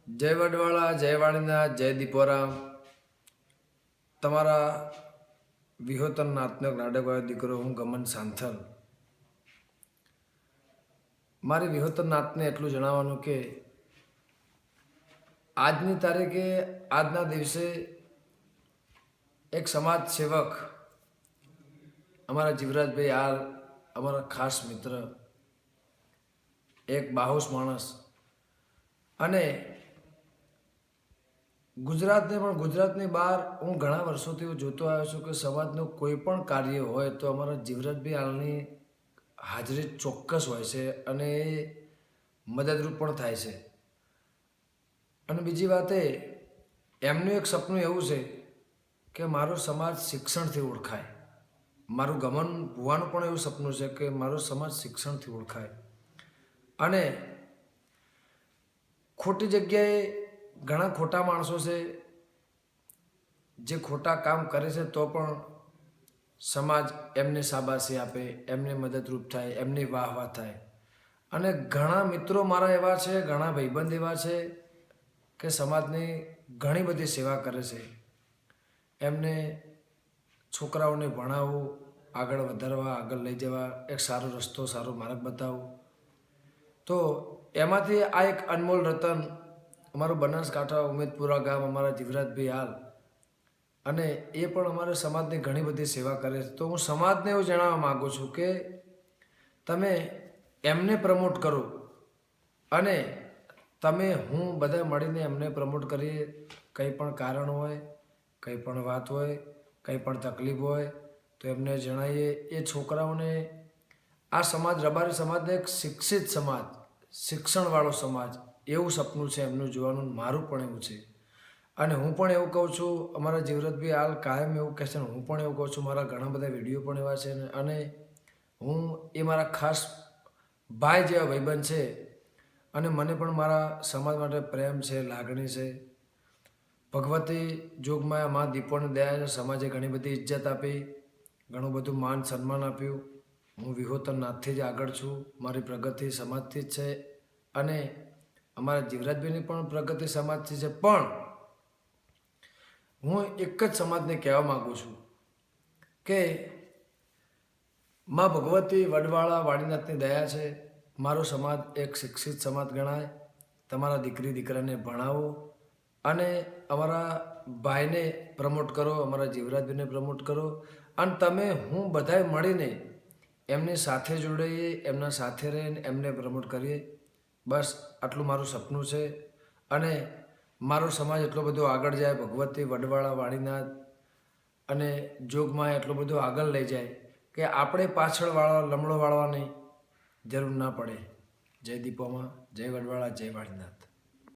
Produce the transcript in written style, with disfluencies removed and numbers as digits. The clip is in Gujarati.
જય વડવાળા, જય વાણીનાથ, જય દીપોરામ. તમારા વિહોતર નાથનો નાડકવાયો દીકરો હું ગમન સાંથલ. મારી વિહોતર નાથને એટલું જણાવવાનું કે આજની તારીખે આજના દિવસે એક સમાજ સેવક અમારા જીવરાજભાઈ હાલ અમારા ખાસ મિત્ર, એક બાહોશ માણસ, અને ગુજરાતને પણ ગુજરાતની બહાર હું ઘણા વર્ષોથી જોતો આવ્યો છું કે સમાજનું કોઈ પણ કાર્ય હોય તો અમારા જીવરાજભાઈ હાલની હાજરી ચોક્કસ હોય છે અને એ મદદરૂપ પણ થાય છે. અને બીજી વાત એમનું એક સપનું એવું છે કે મારો સમાજ શિક્ષણથી ઓળખાય. મારું ગમન ભુવાનું પણ એવું સપનું છે કે મારો સમાજ શિક્ષણથી ઓળખાય. અને ખોટી જગ્યાએ ઘણા ખોટા માણસો છે જે ખોટા કામ કરે છે તો પણ સમાજ એમને શાબાશી આપે, એમને મદદરૂપ થાય, એમની વાહ થાય. અને ઘણા મિત્રો મારા એવા છે, ઘણા ભાઈબંધ એવા છે કે સમાજની ઘણી બધી સેવા કરે છે. એમને છોકરાઓને ભણાવવું, આગળ વધારવા, આગળ લઈ જવા, એક સારો રસ્તો, સારો માર્ગ બતાવવું. તો એમાંથી આ એક અનમોલ રતન અમારું બનાસકાંઠા ઉમેદપુરા ગામ અમારા જીવરાજભાઈ હાલ, અને એ પણ અમારા સમાજની ઘણી બધી સેવા કરે છે. તો હું સમાજને એવું જણાવવા માગું છું કે તમે એમને પ્રમોટ કરો અને તમે હું બધા મળીને એમને પ્રમોટ કરીએ. કંઈ પણ કારણ હોય, કંઈ પણ વાત હોય, કંઈ પણ તકલીફ હોય તો એમને જણાવીએ. એ છોકરાઓને આ સમાજ રબારી સમાજને એક શિક્ષિત સમાજ, શિક્ષણવાળો સમાજ એવું સપનું છે એમનું જોવાનું. મારું પણ એવું છે. અને હું પણ એવું કહું છું, અમારા જીવરાજભાઈ હાલ કાયમ એવું કહે છે, હું પણ એવું કહું છું. મારા ઘણા બધા વિડીયો પણ એવા છે અને હું એ મારા ખાસ ભાઈ જેવા ભાઈબંધ છે. અને મને પણ મારા સમાજ માટે પ્રેમ છે, લાગણી છે. ભગવતી જોગમાયા મા દીપોની દયા સમાજે ઘણી બધી ઇજ્જત આપી, ઘણું બધું માન સન્માન આપ્યું. હું વિહોતર નાથથી જ આગળ છું. મારી પ્રગતિ સમાજથી જ છે અને અમારા જીવરાજભાઈની પણ પ્રગતિ સમાજથી છે. પણ હું એક જ સમાજને કહેવા માગું છું કે મા ભગવતી વડવાળા વાડીનાથની દયા છે. મારો સમાજ એક શિક્ષિત સમાજ ગણાય. તમારા દીકરી દીકરાને ભણાવો અને અમારા ભાઈને પ્રમોટ કરો, અમારા જીવરાજભાઈને પ્રમોટ કરો. અને તમે હું બધાએ મળીને એમની સાથે જોડાઈએ, એમના સાથે રહીને એમને પ્રમોટ કરીએ. બસ આટલું મારું સપનું છે. અને મારો સમાજ એટલો બધો આગળ જાય, ભગવતી વડવાળા વાડીનાથ અને જોગમાં એટલો બધો આગળ લઈ જાય કે આપણે પાછળ લમણો વાળવાની જરૂર ના પડે. જય દીપોમાં, જય વડવાળા, જય વાડીનાથ.